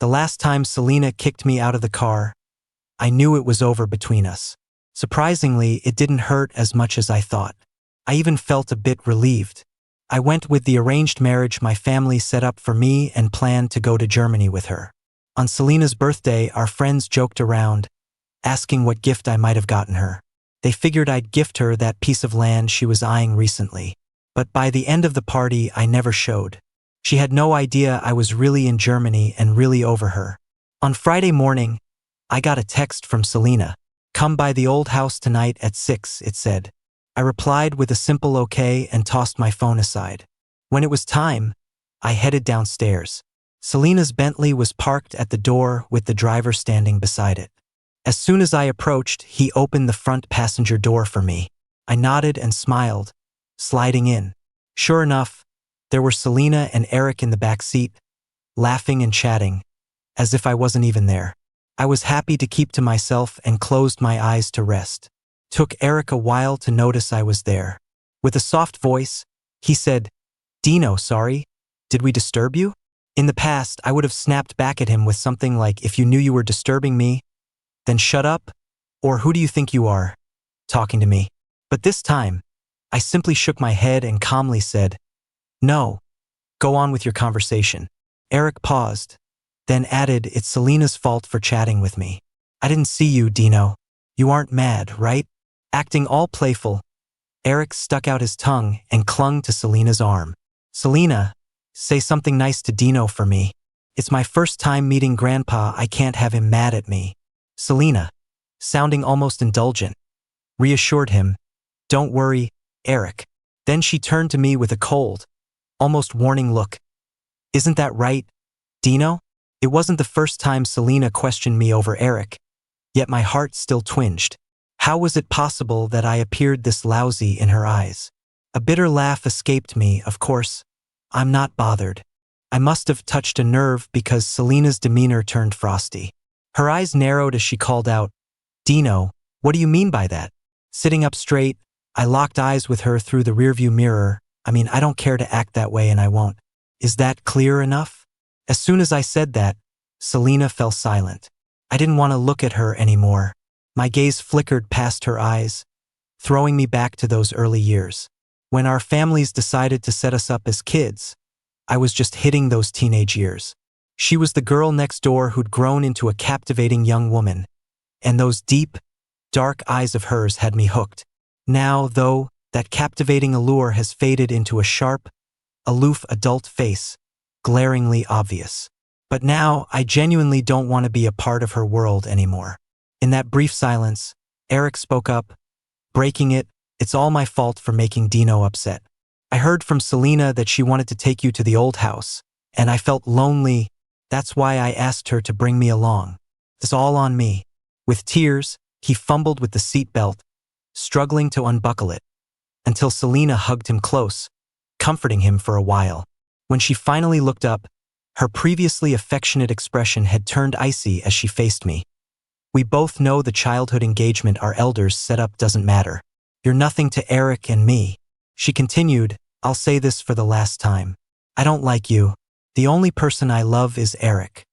The last time Selena kicked me out of the car, I knew it was over between us. Surprisingly, it didn't hurt as much as I thought. I even felt a bit relieved. I went with the arranged marriage my family set up for me and planned to go to Germany with her. On Selena's birthday, our friends joked around, asking what gift I might have gotten her. They figured I'd gift her that piece of land she was eyeing recently. But by the end of the party, I never showed. She had no idea I was really in Germany and really over her. On Friday morning, I got a text from Selena. "Come by the old house tonight at 6, it said. I replied with a simple okay and tossed my phone aside. When it was time, I headed downstairs. Selena's Bentley was parked at the door with the driver standing beside it. As soon as I approached, he opened the front passenger door for me. I nodded and smiled, sliding in. Sure enough, there were Selena and Eric in the back seat, laughing and chatting, as if I wasn't even there. I was happy to keep to myself and closed my eyes to rest. Took Eric a while to notice I was there. With a soft voice, he said, "Dino, sorry, did we disturb you?" In the past, I would have snapped back at him with something like, "If you knew you were disturbing me, then shut up," or "Who do you think you are, talking to me?" But this time, I simply shook my head and calmly said, "No, go on with your conversation." Eric paused, then added, "It's Selena's fault for chatting with me. I didn't see you, Dino. You aren't mad, right?" Acting all playful, Eric stuck out his tongue and clung to Selena's arm. "Selena, say something nice to Dino for me. It's my first time meeting Grandpa, I can't have him mad at me." Selena, sounding almost indulgent, reassured him, "Don't worry, Eric." Then she turned to me with a cold, almost warning look. "Isn't that right, Dino?" It wasn't the first time Selena questioned me over Eric, yet my heart still twinged. How was it possible that I appeared this lousy in her eyes? A bitter laugh escaped me, of course. I'm not bothered. I must have touched a nerve because Selena's demeanor turned frosty. Her eyes narrowed as she called out, "Dino, what do you mean by that?" Sitting up straight, I locked eyes with her through the rearview mirror. I don't care to act that way and I won't. Is that clear enough? As soon as I said that, Selena fell silent. I didn't want to look at her anymore. My gaze flickered past her eyes, throwing me back to those early years. When our families decided to set us up as kids, I was just hitting those teenage years. She was the girl next door who'd grown into a captivating young woman, and those deep, dark eyes of hers had me hooked. Now, though, that captivating allure has faded into a sharp, aloof adult face, glaringly obvious. But now, I genuinely don't want to be a part of her world anymore. In that brief silence, Eric spoke up, breaking it. "It's all my fault for making Dino upset. I heard from Selena that she wanted to take you to the old house, and I felt lonely. That's why I asked her to bring me along. It's all on me." With tears, he fumbled with the seat belt, struggling to unbuckle it, until Selena hugged him close, comforting him for a while. When she finally looked up, her previously affectionate expression had turned icy as she faced me. "We both know the childhood engagement our elders set up doesn't matter. You're nothing to Eric and me." She continued, "I'll say this for the last time. I don't like you. The only person I love is Eric.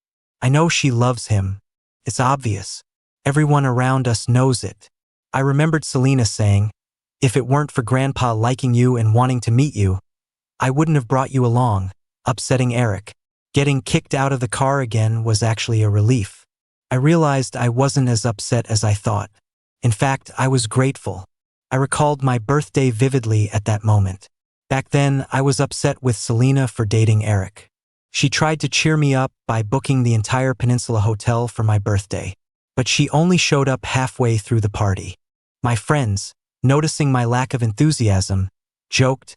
I know she loves him. It's obvious. Everyone around us knows it." I remembered Selena saying, "If it weren't for Grandpa liking you and wanting to meet you, I wouldn't have brought you along," upsetting Eric. Getting kicked out of the car again was actually a relief. I realized I wasn't as upset as I thought. In fact, I was grateful. I recalled my birthday vividly at that moment. Back then, I was upset with Selena for dating Eric. She tried to cheer me up by booking the entire Peninsula Hotel for my birthday, but she only showed up halfway through the party. My friends, noticing my lack of enthusiasm, joked,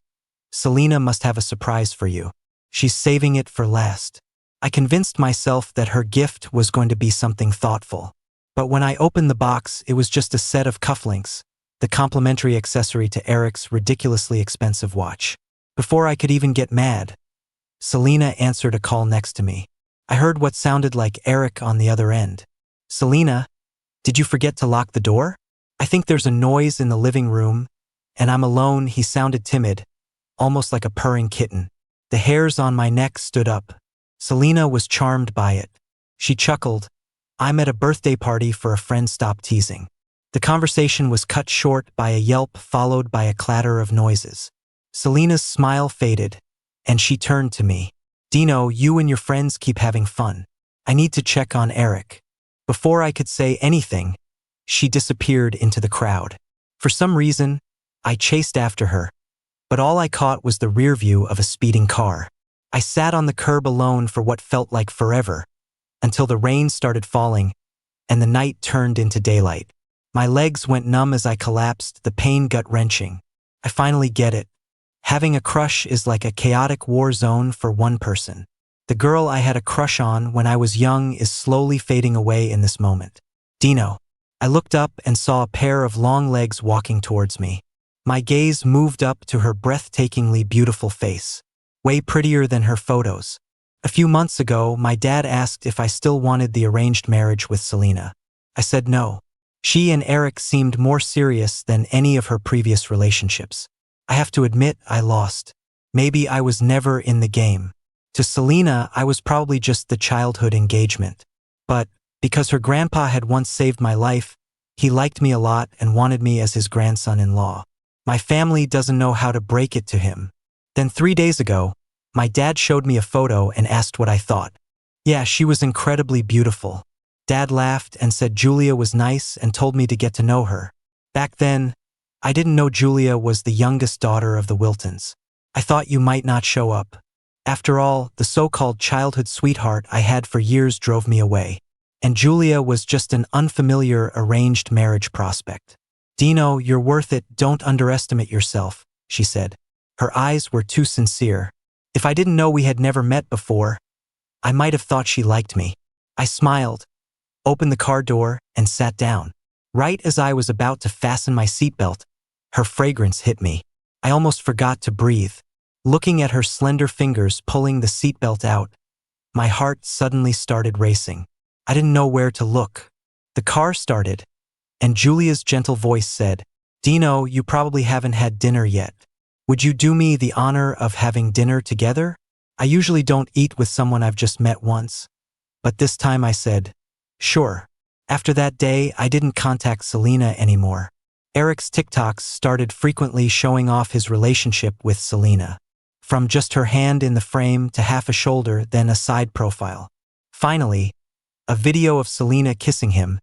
"Selena must have a surprise for you. She's saving it for last." I convinced myself that her gift was going to be something thoughtful. But when I opened the box, it was just a set of cufflinks, the complimentary accessory to Eric's ridiculously expensive watch. Before I could even get mad, Selena answered a call next to me. I heard what sounded like Eric on the other end. "Selena, did you forget to lock the door? I think there's a noise in the living room, and I'm alone." He sounded timid, almost like a purring kitten. The hairs on my neck stood up. Selena was charmed by it. She chuckled. I'm at a birthday party for a friend, stop teasing. The conversation was cut short by a yelp followed by a clatter of noises. Selena's smile faded, and she turned to me. Dino, you and your friends keep having fun. I need to check on Eric. Before I could say anything, she disappeared into the crowd. For some reason, I chased after her, but all I caught was the rear view of a speeding car. I sat on the curb alone for what felt like forever, until the rain started falling and the night turned into daylight. My legs went numb as I collapsed, the pain gut-wrenching. I finally get it. Having a crush is like a chaotic war zone for one person. The girl I had a crush on when I was young is slowly fading away in this moment. Dino. I looked up and saw a pair of long legs walking towards me. My gaze moved up to her breathtakingly beautiful face. Way prettier than her photos. A few months ago, my dad asked if I still wanted the arranged marriage with Selena. I said no. She and Eric seemed more serious than any of her previous relationships. I have to admit, I lost. Maybe I was never in the game. To Selena, I was probably just the childhood engagement. But, because her grandpa had once saved my life, he liked me a lot and wanted me as his grandson-in-law. My family doesn't know how to break it to him. Then 3 days ago, my dad showed me a photo and asked what I thought. Yeah, she was incredibly beautiful. Dad laughed and said Julia was nice and told me to get to know her. Back then, I didn't know Julia was the youngest daughter of the Wiltons. I thought you might not show up. After all, the so-called childhood sweetheart I had for years drove me away. And Julia was just an unfamiliar arranged marriage prospect. Dino, you're worth it, don't underestimate yourself, she said. Her eyes were too sincere. If I didn't know we had never met before, I might have thought she liked me. I smiled, opened the car door, and sat down. Right as I was about to fasten my seatbelt, her fragrance hit me. I almost forgot to breathe. Looking at her slender fingers pulling the seatbelt out, my heart suddenly started racing. I didn't know where to look. The car started, and Julia's gentle voice said, Dino, you probably haven't had dinner yet. Would you do me the honor of having dinner together? I usually don't eat with someone I've just met once. But this time I said, sure. After that day, I didn't contact Selena anymore. Eric's TikToks started frequently showing off his relationship with Selena. From just her hand in the frame to half a shoulder, then a side profile. Finally, a video of Selena kissing him,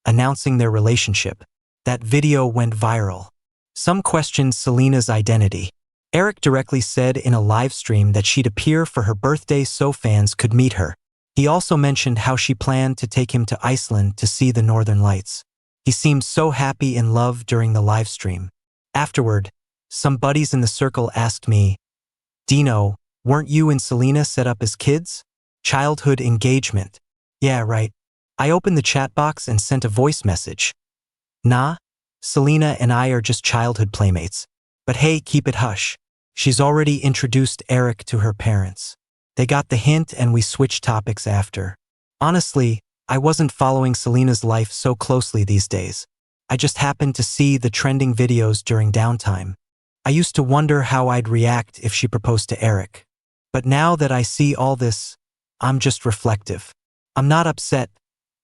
announcing their relationship. That video went viral. Some questioned Selena's identity. Eric directly said in a live stream that she'd appear for her birthday so fans could meet her. He also mentioned how she planned to take him to Iceland to see the Northern Lights. He seemed so happy in love during the live stream. Afterward, some buddies in the circle asked me, Dino, weren't you and Selena set up as kids? Childhood engagement. Yeah, right. I opened the chat box and sent a voice message. Nah, Selena and I are just childhood playmates. But hey, keep it hush. She's already introduced Eric to her parents. They got the hint and we switched topics after. Honestly, I wasn't following Selena's life so closely these days. I just happened to see the trending videos during downtime. I used to wonder how I'd react if she proposed to Eric. But now that I see all this, I'm just reflective. I'm not upset,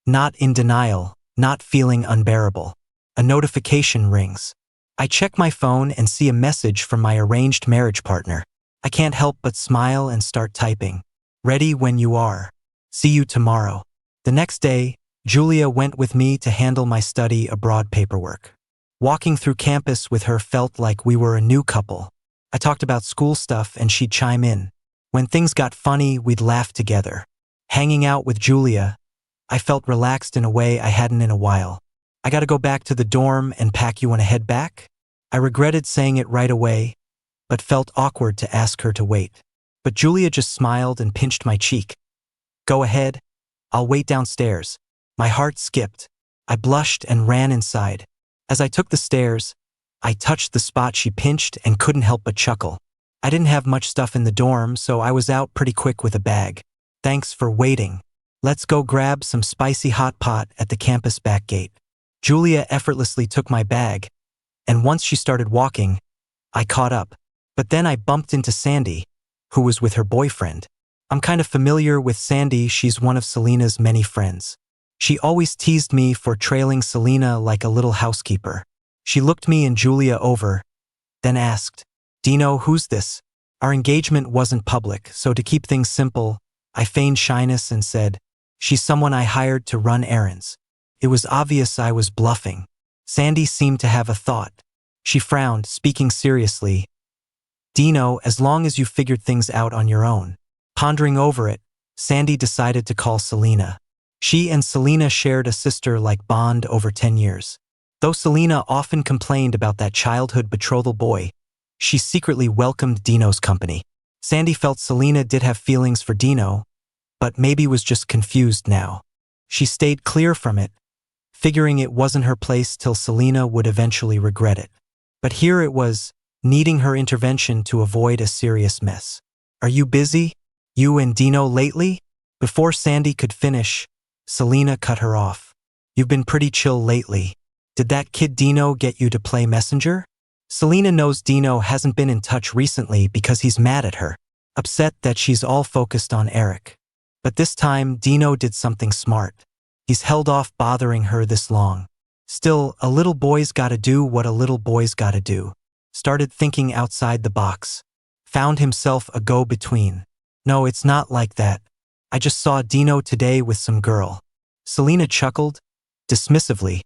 not in denial, not feeling unbearable. A notification rings. I check my phone and see a message from my arranged marriage partner. I can't help but smile and start typing. Ready when you are. See you tomorrow. The next day, Julia went with me to handle my study abroad paperwork. Walking through campus with her felt like we were a new couple. I talked about school stuff and she'd chime in. When things got funny, we'd laugh together. Hanging out with Julia, I felt relaxed in a way I hadn't in a while. I gotta go back to the dorm and pack. You wanna head back? I regretted saying it right away, but felt awkward to ask her to wait. But Julia just smiled and pinched my cheek. Go ahead. I'll wait downstairs. My heart skipped. I blushed and ran inside. As I took the stairs, I touched the spot she pinched and couldn't help but chuckle. I didn't have much stuff in the dorm, so I was out pretty quick with a bag. Thanks for waiting. Let's go grab some spicy hot pot at the campus back gate. Julia effortlessly took my bag, and once she started walking, I caught up. But then I bumped into Sandy, who was with her boyfriend. I'm kind of familiar with Sandy, she's one of Selena's many friends. She always teased me for trailing Selena like a little housekeeper. She looked me and Julia over, then asked, Dino, who's this? Our engagement wasn't public, so to keep things simple, I feigned shyness and said, she's someone I hired to run errands. It was obvious I was bluffing. Sandy seemed to have a thought. She frowned, speaking seriously. Dino, as long as you figured things out on your own. Pondering over it, Sandy decided to call Selena. She and Selena shared a sister-like bond over 10 years. Though Selena often complained about that childhood betrothal boy, she secretly welcomed Dino's company. Sandy felt Selena did have feelings for Dino, but maybe was just confused now. She stayed clear from it, figuring it wasn't her place till Selena would eventually regret it. But here it was, needing her intervention to avoid a serious mess. Are you busy? You and Dino lately? Before Sandy could finish, Selena cut her off. You've been pretty chill lately. Did that kid Dino get you to play messenger? Selena knows Dino hasn't been in touch recently because he's mad at her, upset that she's all focused on Eric. But this time, Dino did something smart. He's held off bothering her this long. Still, a little boy's gotta do what a little boy's gotta do. Started thinking outside the box. Found himself a go-between. No, it's not like that. I just saw Dino today with some girl. Selena chuckled, dismissively.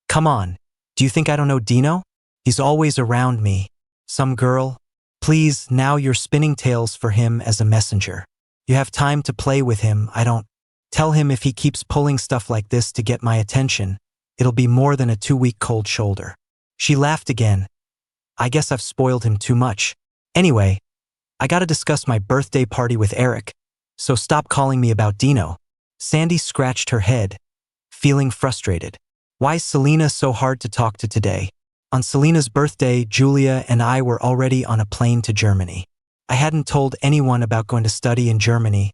Come on, do you think I don't know Dino? He's always around me. Some girl? Please, now you're spinning tales for him as a messenger. You have time to play with him, I don't. Tell him if he keeps pulling stuff like this to get my attention, it'll be more than a 2-week cold shoulder. She laughed again. I guess I've spoiled him too much. Anyway, I gotta discuss my birthday party with Eric, so stop calling me about Dino. Sandy scratched her head, feeling frustrated. Why's Selena so hard to talk to today? On Selena's birthday, Julia and I were already on a plane to Germany. I hadn't told anyone about going to study in Germany,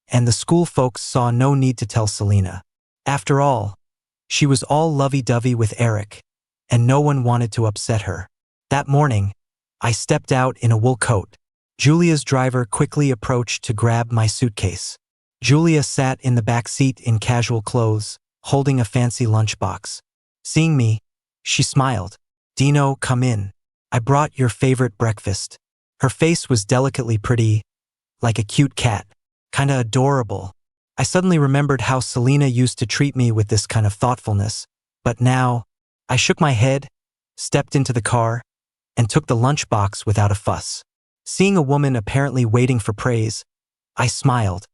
and the school folks saw no need to tell Selena. After all, she was all lovey-dovey with Eric, and no one wanted to upset her. That morning, I stepped out in a wool coat. Julia's driver quickly approached to grab my suitcase. Julia sat in the back seat in casual clothes, holding a fancy lunchbox. Seeing me, she smiled. Dino, come in. I brought your favorite breakfast. Her face was delicately pretty, like a cute cat, kinda adorable. I suddenly remembered how Selena used to treat me with this kind of thoughtfulness, but now, I shook my head, stepped into the car, and took the lunchbox without a fuss. Seeing a woman apparently waiting for praise, I smiled.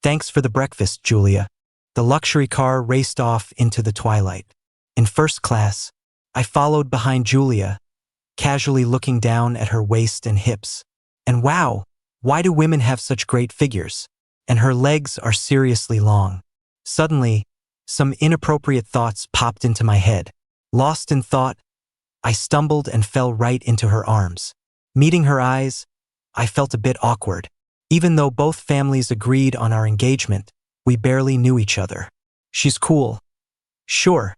Thanks for the breakfast, Julia. The luxury car raced off into the twilight. In first class, I followed behind Julia, casually looking down at her waist and hips. And wow, why do women have such great figures? And her legs are seriously long. Suddenly, some inappropriate thoughts popped into my head. Lost in thought, I stumbled and fell right into her arms. Meeting her eyes, I felt a bit awkward. Even though both families agreed on our engagement, we barely knew each other. She's cool. Sure.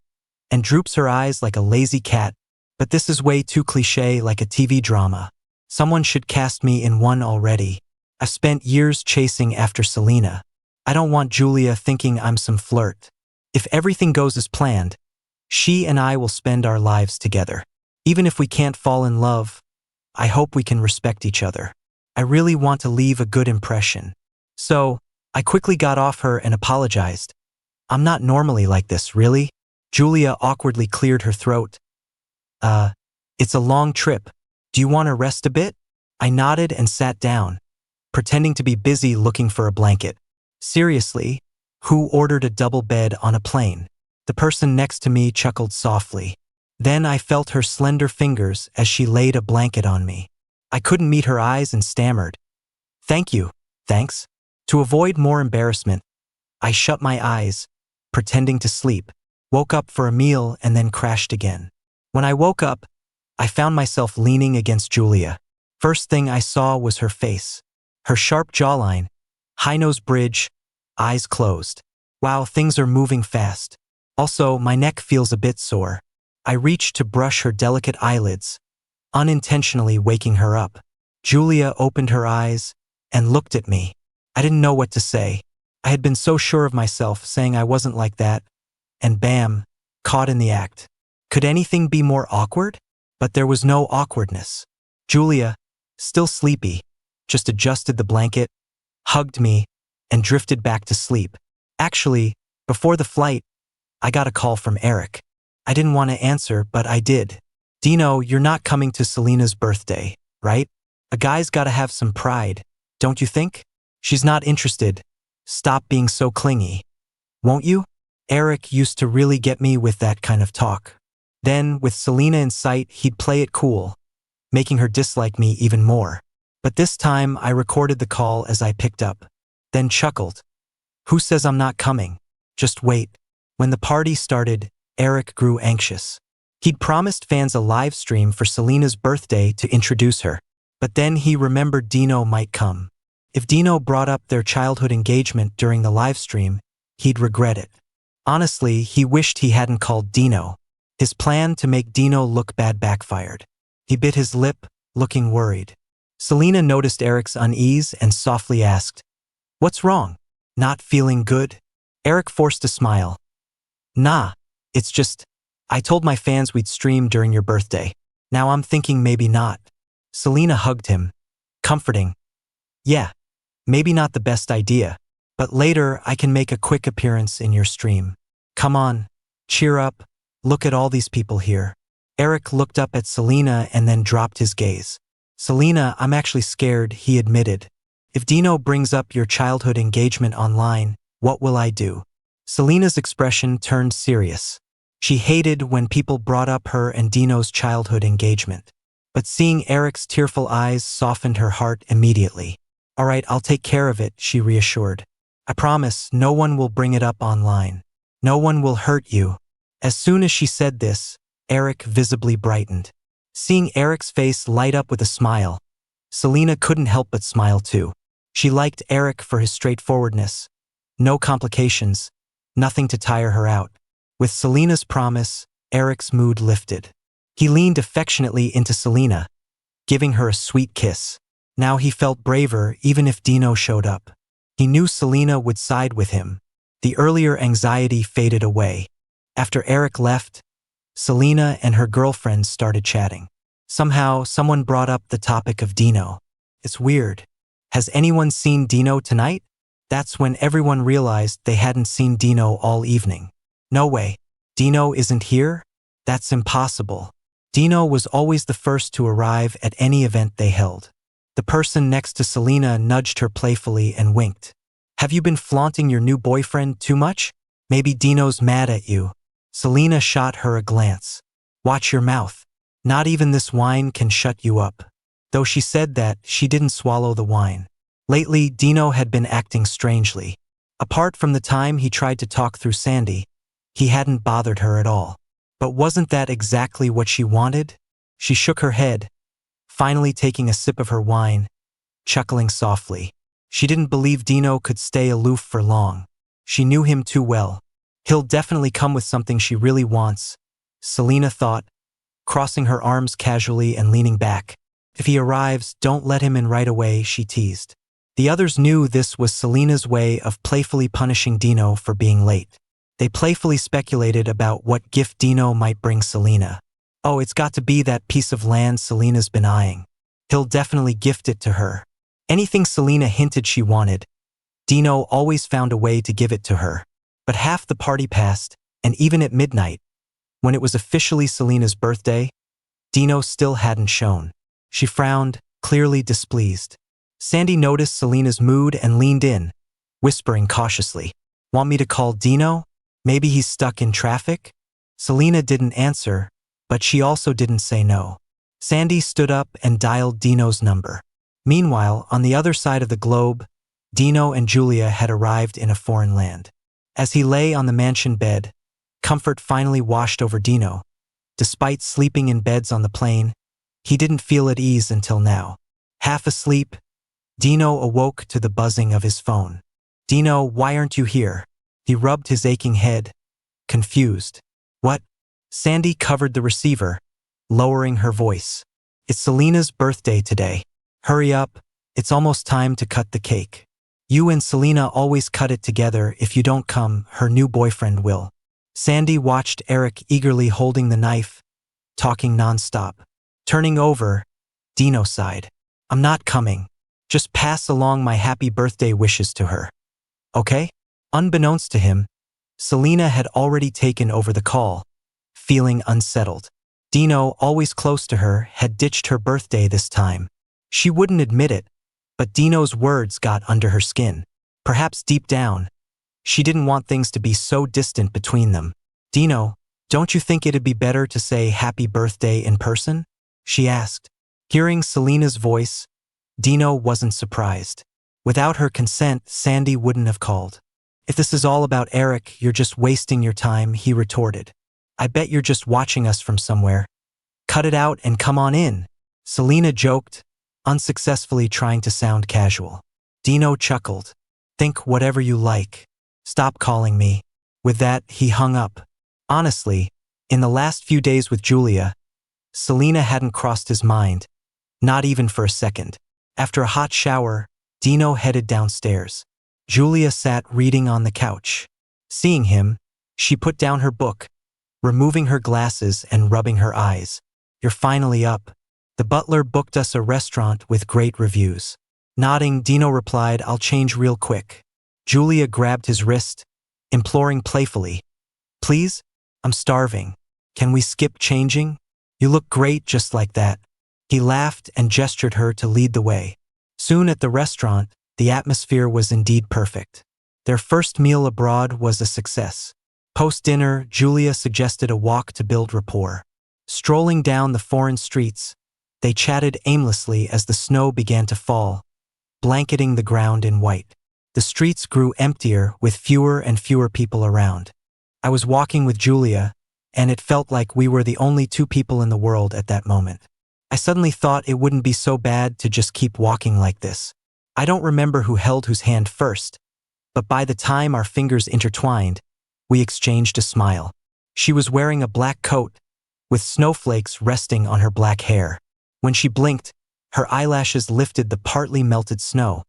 And droops her eyes like a lazy cat, but this is way too cliché, like a TV drama. Someone should cast me in one already. I've spent years chasing after Selena. I don't want Julia thinking I'm some flirt. If everything goes as planned, she and I will spend our lives together. Even if we can't fall in love, I hope we can respect each other. I really want to leave a good impression. So, I quickly got off her and apologized. I'm not normally like this, really? Julia awkwardly cleared her throat. It's a long trip. Do you want to rest a bit? I nodded and sat down, pretending to be busy looking for a blanket. Seriously, who ordered a double bed on a plane? The person next to me chuckled softly. Then I felt her slender fingers as she laid a blanket on me. I couldn't meet her eyes and stammered. Thank you, thanks. To avoid more embarrassment, I shut my eyes, pretending to sleep, woke up for a meal and then crashed again. When I woke up, I found myself leaning against Julia. First thing I saw was her face. Her sharp jawline, high nose bridge, eyes closed. Wow, things are moving fast. Also, my neck feels a bit sore. I reached to brush her delicate eyelids, unintentionally waking her up. Julia opened her eyes and looked at me. I didn't know what to say. I had been so sure of myself, saying I wasn't like that, and bam, caught in the act. Could anything be more awkward? But there was no awkwardness. Julia, still sleepy, just adjusted the blanket, hugged me, and drifted back to sleep. Actually, before the flight, I got a call from Eric. I didn't want to answer, but I did. Dino, you're not coming to Selena's birthday, right? A guy's gotta have some pride, don't you think? She's not interested. Stop being so clingy. Won't you? Eric used to really get me with that kind of talk. Then, with Selena in sight, he'd play it cool, making her dislike me even more. But this time, I recorded the call as I picked up, then chuckled. Who says I'm not coming? Just wait. When the party started, Eric grew anxious. He'd promised fans a live stream for Selena's birthday to introduce her. But then he remembered Dino might come. If Dino brought up their childhood engagement during the live stream, he'd regret it. Honestly, he wished he hadn't called Dino. His plan to make Dino look bad backfired. He bit his lip, looking worried. Selena noticed Eric's unease and softly asked, "What's wrong? Not feeling good?" Eric forced a smile. "Nah, it's just, I told my fans we'd stream during your birthday. Now I'm thinking maybe not." Selena hugged him, comforting. "Yeah, maybe not the best idea, but later I can make a quick appearance in your stream. Come on, cheer up, look at all these people here." Eric looked up at Selena and then dropped his gaze. "Selena, I'm actually scared," he admitted. "If Dino brings up your childhood engagement online, what will I do?" Selena's expression turned serious. She hated when people brought up her and Dino's childhood engagement. But seeing Eric's tearful eyes softened her heart immediately. "All right, I'll take care of it," she reassured. "I promise no one will bring it up online. No one will hurt you." As soon as she said this, Eric visibly brightened. Seeing Eric's face light up with a smile, Selena couldn't help but smile too. She liked Eric for his straightforwardness. No complications, nothing to tire her out. With Selena's promise, Eric's mood lifted. He leaned affectionately into Selena, giving her a sweet kiss. Now he felt braver even if Dino showed up. He knew Selena would side with him. The earlier anxiety faded away. After Eric left, Selena and her girlfriends started chatting. Somehow, someone brought up the topic of Dino. "It's weird. Has anyone seen Dino tonight?" That's when everyone realized they hadn't seen Dino all evening. "No way. Dino isn't here? That's impossible." Dino was always the first to arrive at any event they held. The person next to Selena nudged her playfully and winked. "Have you been flaunting your new boyfriend too much? Maybe Dino's mad at you." Selena shot her a glance. "Watch your mouth. Not even this wine can shut you up." Though she said that, she didn't swallow the wine. Lately, Dino had been acting strangely. Apart from the time he tried to talk through Sandy, he hadn't bothered her at all. But wasn't that exactly what she wanted? She shook her head, finally taking a sip of her wine, chuckling softly. She didn't believe Dino could stay aloof for long. She knew him too well. He'll definitely come with something she really wants, Selena thought, crossing her arms casually and leaning back. If he arrives, don't let him in right away, she teased. The others knew this was Selena's way of playfully punishing Dino for being late. They playfully speculated about what gift Dino might bring Selena. "Oh, it's got to be that piece of land Selena's been eyeing. He'll definitely gift it to her." Anything Selena hinted she wanted, Dino always found a way to give it to her. But half the party passed, and even at midnight, when it was officially Selena's birthday, Dino still hadn't shown. She frowned, clearly displeased. Sandy noticed Selena's mood and leaned in, whispering cautiously, "Want me to call Dino? Maybe he's stuck in traffic?" Selena didn't answer, but she also didn't say no. Sandy stood up and dialed Dino's number. Meanwhile, on the other side of the globe, Dino and Julia had arrived in a foreign land. As he lay on the mansion bed, comfort finally washed over Dino. Despite sleeping in beds on the plane, he didn't feel at ease until now. Half asleep, Dino awoke to the buzzing of his phone. "Dino, why aren't you here?" He rubbed his aching head, confused. "What?" Sandy covered the receiver, lowering her voice. "It's Selena's birthday today. Hurry up, it's almost time to cut the cake." You and Selena always cut it together. If you don't come, her new boyfriend will. Sandy watched Eric eagerly holding the knife, talking nonstop. Turning over, Dino sighed. I'm not coming. Just pass along my happy birthday wishes to her. Okay? Unbeknownst to him, Selena had already taken over the call, feeling unsettled. Dino, always close to her, had ditched her birthday this time. She wouldn't admit it, but Dino's words got under her skin. Perhaps deep down, she didn't want things to be so distant between them. Dino, don't you think it'd be better to say happy birthday in person? She asked. Hearing Selena's voice, Dino wasn't surprised. Without her consent, Sandy wouldn't have called. If this is all about Eric, you're just wasting your time, he retorted. I bet you're just watching us from somewhere. Cut it out and come on in. Selena joked, unsuccessfully trying to sound casual. Dino chuckled. Think whatever you like. Stop calling me. With that, he hung up. Honestly, in the last few days with Julia, Selena hadn't crossed his mind, not even for a second. After a hot shower, Dino headed downstairs. Julia sat reading on the couch. Seeing him, she put down her book, removing her glasses and rubbing her eyes. You're finally up. The butler booked us a restaurant with great reviews. Nodding, Dino replied, I'll change real quick. Julia grabbed his wrist, imploring playfully, Please? I'm starving. Can we skip changing? You look great just like that. He laughed and gestured her to lead the way. Soon at the restaurant, the atmosphere was indeed perfect. Their first meal abroad was a success. Post-dinner, Julia suggested a walk to build rapport. Strolling down the foreign streets, they chatted aimlessly as the snow began to fall, blanketing the ground in white. The streets grew emptier with fewer and fewer people around. I was walking with Julia, and it felt like we were the only two people in the world at that moment. I suddenly thought it wouldn't be so bad to just keep walking like this. I don't remember who held whose hand first, but by the time our fingers intertwined, we exchanged a smile. She was wearing a black coat, with snowflakes resting on her black hair. When she blinked, her eyelashes lifted the partly melted snow,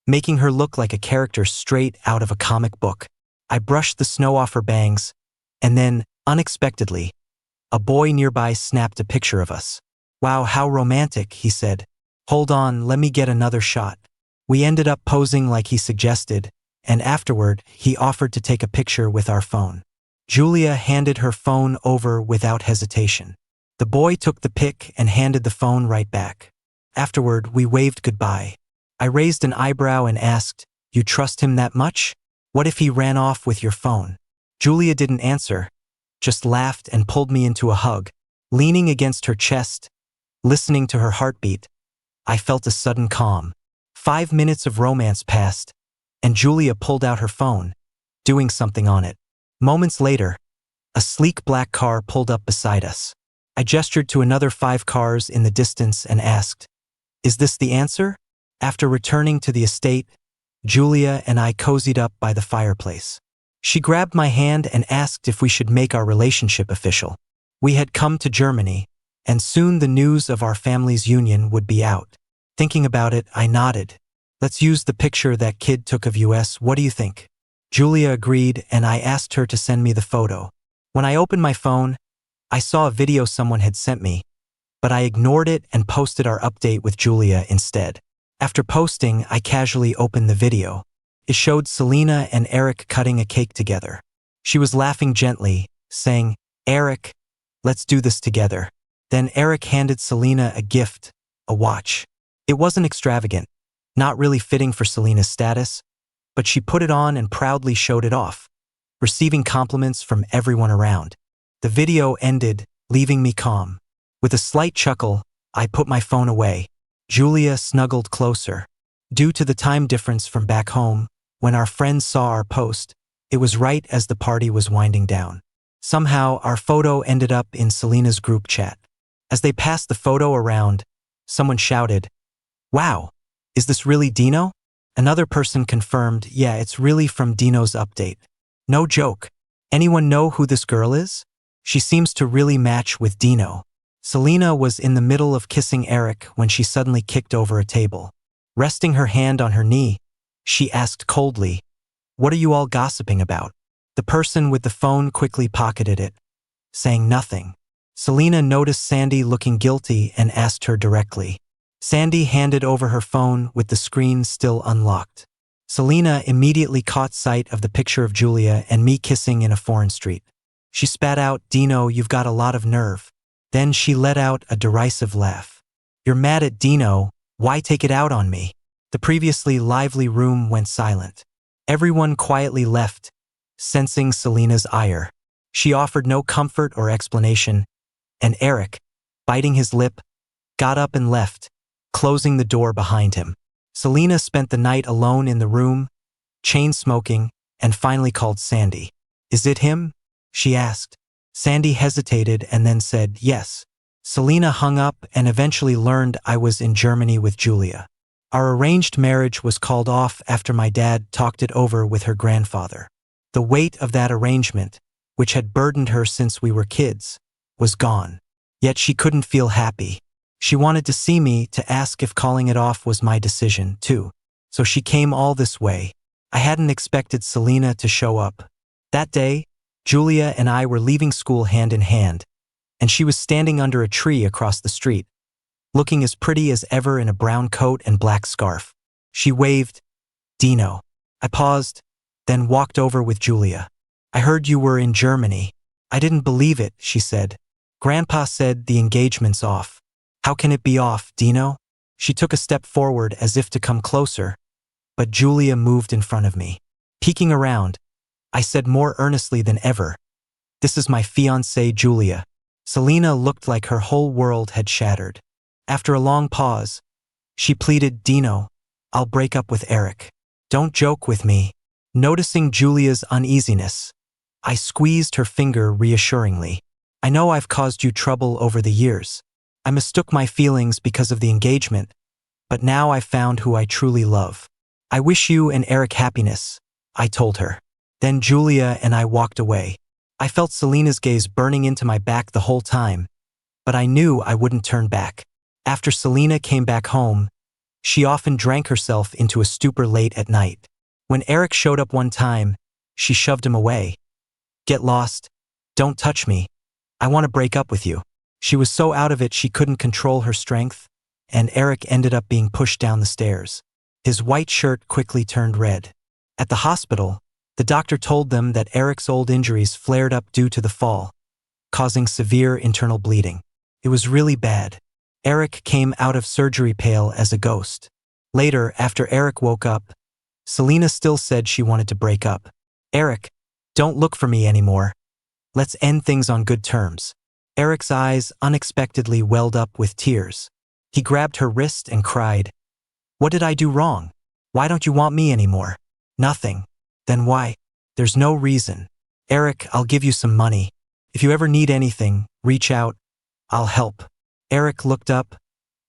making her look like a character straight out of a comic book. I brushed the snow off her bangs, and then, unexpectedly, a boy nearby snapped a picture of us. Wow, how romantic, he said. Hold on, let me get another shot. We ended up posing like he suggested, and afterward, he offered to take a picture with our phone. Julia handed her phone over without hesitation. The boy took the pic and handed the phone right back. Afterward, we waved goodbye. I raised an eyebrow and asked, You trust him that much? What if he ran off with your phone? Julia didn't answer, just laughed and pulled me into a hug. Leaning against her chest, listening to her heartbeat, I felt a sudden calm. 5 minutes of romance passed, and Julia pulled out her phone, doing something on it. Moments later, a sleek black car pulled up beside us. I gestured to another 5 cars in the distance and asked, Is this the answer? After returning to the estate, Julia and I cozied up by the fireplace. She grabbed my hand and asked if we should make our relationship official. We had come to Germany, and soon the news of our family's union would be out. Thinking about it, I nodded. Let's use the picture that kid took of us, what do you think? Julia agreed, and I asked her to send me the photo. When I opened my phone, I saw a video someone had sent me, but I ignored it and posted our update with Julia instead. After posting, I casually opened the video. It showed Selena and Eric cutting a cake together. She was laughing gently, saying, Eric, let's do this together. Then Eric handed Selena a gift, a watch. It wasn't extravagant, not really fitting for Selena's status, but she put it on and proudly showed it off, receiving compliments from everyone around. The video ended, leaving me calm. With a slight chuckle, I put my phone away. Julia snuggled closer. Due to the time difference from back home, when our friends saw our post, it was right as the party was winding down. Somehow, our photo ended up in Selena's group chat. As they passed the photo around, someone shouted, Wow, is this really Dino? Another person confirmed, yeah, it's really from Dino's update. No joke. Anyone know who this girl is? She seems to really match with Dino. Selena was in the middle of kissing Eric when she suddenly kicked over a table. Resting her hand on her knee, She asked coldly, "What are you all gossiping about?" The person with the phone quickly pocketed it, saying nothing. Selena noticed Sandy looking guilty and asked her directly. Sandy handed over her phone with the screen still unlocked. Selena immediately caught sight of the picture of Julia and me kissing in a foreign street. She spat out, "Dino, you've got a lot of nerve." Then she let out a derisive laugh. "You're mad at Dino, why take it out on me?" The previously lively room went silent. Everyone quietly left, sensing Selena's ire. She offered no comfort or explanation, and Eric, biting his lip, got up and left, closing the door behind him. Selena spent the night alone in the room, chain-smoking, and finally called Sandy. "Is it him?" she asked. Sandy hesitated and then said yes. Selena hung up and eventually learned I was in Germany with Julia. Our arranged marriage was called off after my dad talked it over with her grandfather. The weight of that arrangement, which had burdened her since we were kids, was gone. Yet she couldn't feel happy. She wanted to see me to ask if calling it off was my decision, too. So she came all this way. I hadn't expected Selena to show up. That day, Julia and I were leaving school hand in hand, and she was standing under a tree across the street, looking as pretty as ever in a brown coat and black scarf. She waved, "Dino." I paused, then walked over with Julia. "I heard you were in Germany." "I didn't believe it," she said. "Grandpa said the engagement's off." "How can it be off, Dino?" She took a step forward as if to come closer, but Julia moved in front of me. Peeking around, I said more earnestly than ever, "This is my fiancée, Julia." Selena looked like her whole world had shattered. After a long pause, she pleaded, "Dino, I'll break up with Eric. Don't joke with me." Noticing Julia's uneasiness, I squeezed her finger reassuringly. "I know I've caused you trouble over the years. I mistook my feelings because of the engagement, but now I've found who I truly love. I wish you and Eric happiness," I told her. Then Julia and I walked away. I felt Selena's gaze burning into my back the whole time, but I knew I wouldn't turn back. After Selena came back home, she often drank herself into a stupor late at night. When Eric showed up one time, she shoved him away. "Get lost. Don't touch me. I want to break up with you." She was so out of it she couldn't control her strength, and Eric ended up being pushed down the stairs. His white shirt quickly turned red. At the hospital, the doctor told them that Eric's old injuries flared up due to the fall, causing severe internal bleeding. It was really bad. Eric came out of surgery pale as a ghost. Later, after Eric woke up, Selena still said she wanted to break up. "Eric, don't look for me anymore. Let's end things on good terms." Eric's eyes unexpectedly welled up with tears. He grabbed her wrist and cried, "What did I do wrong? Why don't you want me anymore?" "Nothing." "Then why?" "There's no reason." "Eric, I'll give you some money. If you ever need anything, reach out. I'll help." Eric looked up,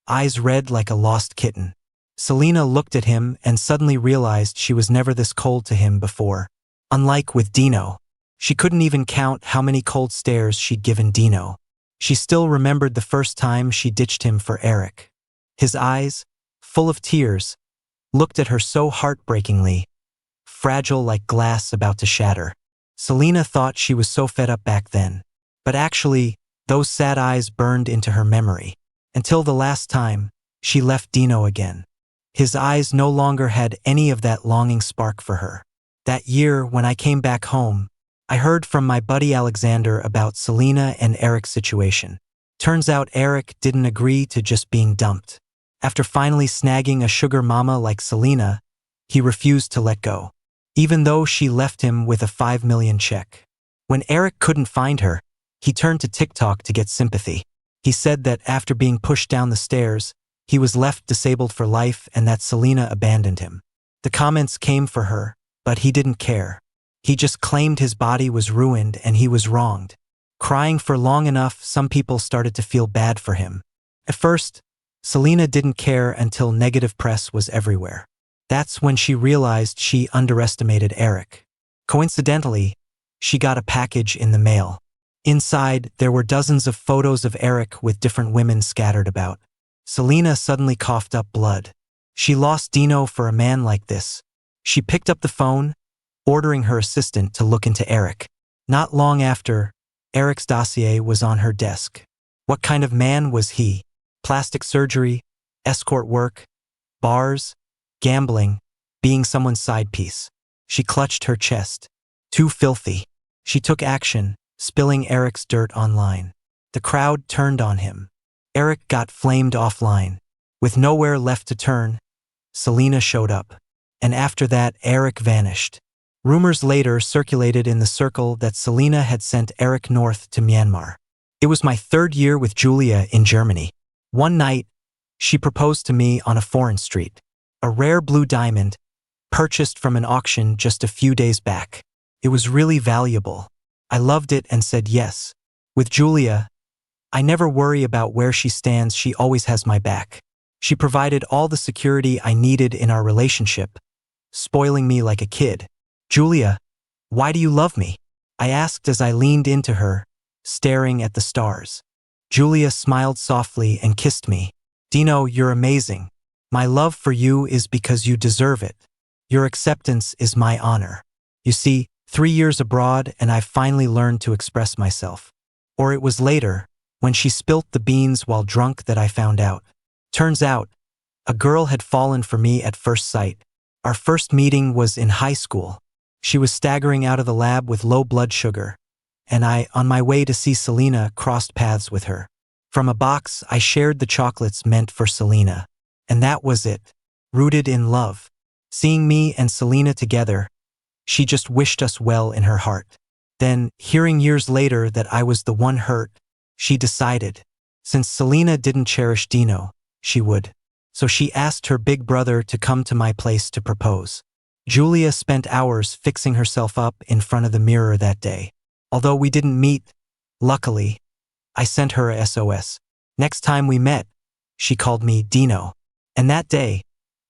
eyes red like a lost kitten. Selena looked at him and suddenly realized she was never this cold to him before. Unlike with Dino, she couldn't even count how many cold stares she'd given Dino. She still remembered the first time she ditched him for Eric. His eyes, full of tears, looked at her so heartbreakingly, fragile like glass about to shatter. Selena thought she was so fed up back then, but actually, those sad eyes burned into her memory. Until the last time, she left Dino again. His eyes no longer had any of that longing spark for her. That year, when I came back home, I heard from my buddy Alexander about Selena and Eric's situation. Turns out Eric didn't agree to just being dumped. After finally snagging a sugar mama like Selena, he refused to let go, even though she left him with a $5 million check. When Eric couldn't find her, he turned to TikTok to get sympathy. He said that after being pushed down the stairs, he was left disabled for life and that Selena abandoned him. The comments came for her, but he didn't care. He just claimed his body was ruined and he was wronged. Crying for long enough, some people started to feel bad for him. At first, Selena didn't care until negative press was everywhere. That's when she realized she underestimated Eric. Coincidentally, she got a package in the mail. Inside, there were dozens of photos of Eric with different women scattered about. Selena suddenly coughed up blood. She lost Dino for a man like this. She picked up the phone, ordering her assistant to look into Eric. Not long after, Eric's dossier was on her desk. What kind of man was he? Plastic surgery, escort work, bars, gambling, being someone's side piece. She clutched her chest. Too filthy. She took action, spilling Eric's dirt online. The crowd turned on him. Eric got flamed offline. With nowhere left to turn, Selena showed up. And after that, Eric vanished. Rumors later circulated in the circle that Selena had sent Eric north to Myanmar. It was my 3rd year with Julia in Germany. One night, she proposed to me on a foreign street. A rare blue diamond, purchased from an auction just a few days back. It was really valuable. I loved it and said yes. With Julia, I never worry about where she stands, she always has my back. She provided all the security I needed in our relationship, spoiling me like a kid. Julia, why do you love me? I asked as I leaned into her, staring at the stars. Julia smiled softly and kissed me. Dino, you're amazing. My love for you is because you deserve it. Your acceptance is my honor. You see, 3 years abroad and I've finally learned to express myself. Or it was later, when she spilt the beans while drunk, that I found out. Turns out, a girl had fallen for me at first sight. Our first meeting was in high school. She was staggering out of the lab with low blood sugar, and I, on my way to see Selena, crossed paths with her. From a box, I shared the chocolates meant for Selena. And that was it. Rooted in love. Seeing me and Selena together, she just wished us well in her heart. Then, hearing years later that I was the one hurt, she decided, since Selena didn't cherish Dino, she would. So she asked her big brother to come to my place to propose. Julia spent hours fixing herself up in front of the mirror that day. Although we didn't meet, luckily, I sent her a SOS. Next time we met, she called me Dino. And that day,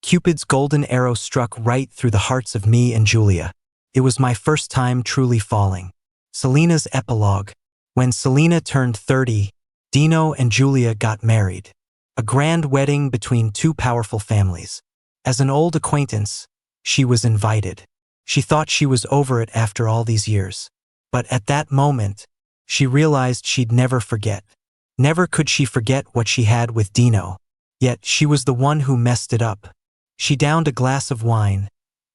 Cupid's golden arrow struck right through the hearts of me and Julia. It was my first time truly falling. Selena's epilogue. When Selena turned 30, Dino and Julia got married. A grand wedding between 2 powerful families. As an old acquaintance, she was invited. She thought she was over it after all these years. But at that moment, she realized she'd never forget. Never could she forget what she had with Dino. Yet she was the one who messed it up. She downed a glass of wine,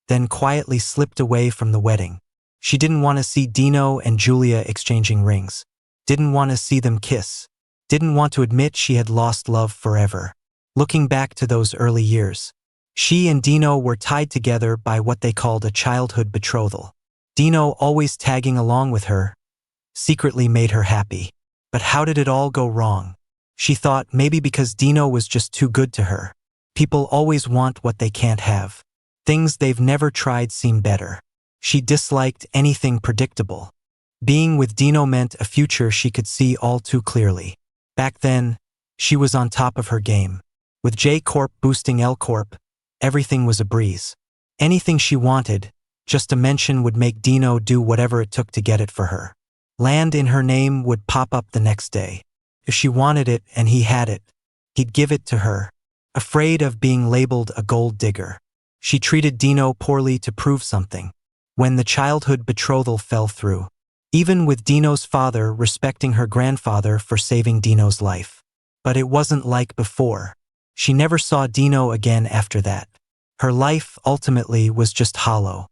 then quietly slipped away from the wedding. She didn't want to see Dino and Julia exchanging rings. Didn't want to see them kiss. Didn't want to admit she had lost love forever. Looking back to those early years, she and Dino were tied together by what they called a childhood betrothal. Dino, always tagging along with her, secretly made her happy. But how did it all go wrong? She thought maybe because Dino was just too good to her. People always want what they can't have. Things they've never tried seem better. She disliked anything predictable. Being with Dino meant a future she could see all too clearly. Back then, she was on top of her game. With J Corp boosting L Corp, everything was a breeze. Anything she wanted, just a mention would make Dino do whatever it took to get it for her. Land in her name would pop up the next day. If she wanted it and he had it, he'd give it to her. Afraid of being labeled a gold digger, she treated Dino poorly to prove something. When the childhood betrothal fell through, even with Dino's father respecting her grandfather for saving Dino's life. But it wasn't like before. She never saw Dino again after that. Her life ultimately was just hollow.